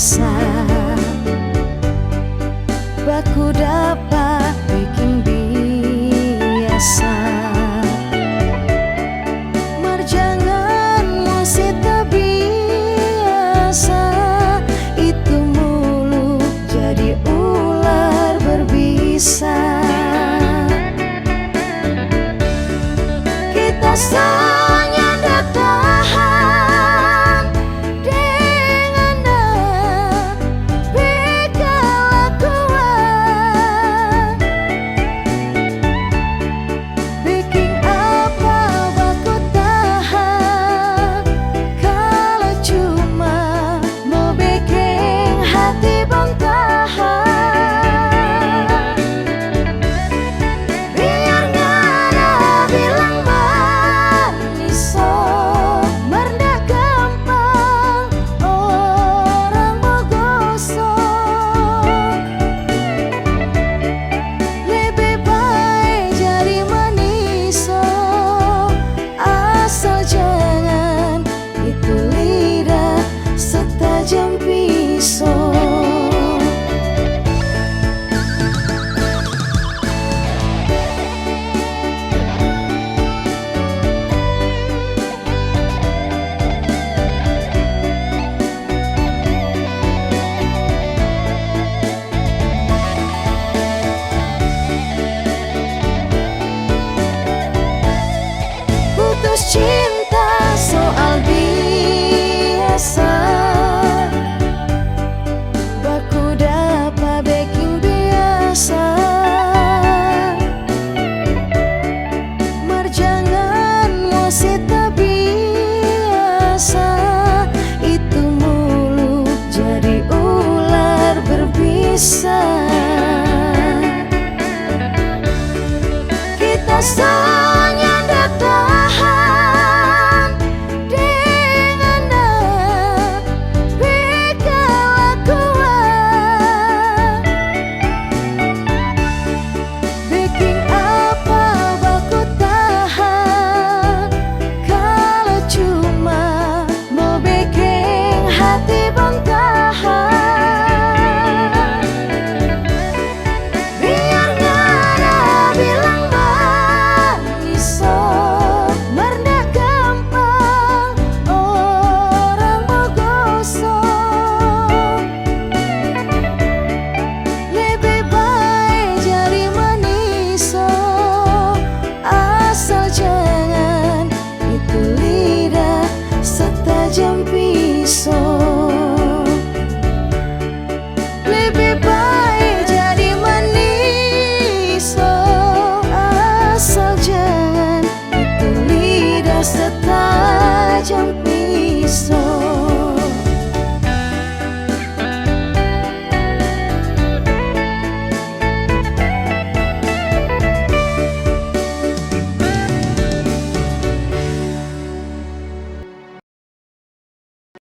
bisa. Baku dapat bikin biasa. Marjangan masih tak biasa. Itu mulu jadi ular berbisa. Kita hanya tahan dengan kelakuan. Bikin apa baku tahan kalau cuma mau bikin hati bontahan. Biar nggak ada bilang setajam pisau. Putus cinta soal biasa. Baku dapat bikin biasa. Marjangan masih tak biasa. Itu mulu jadi ular berbisa. Kita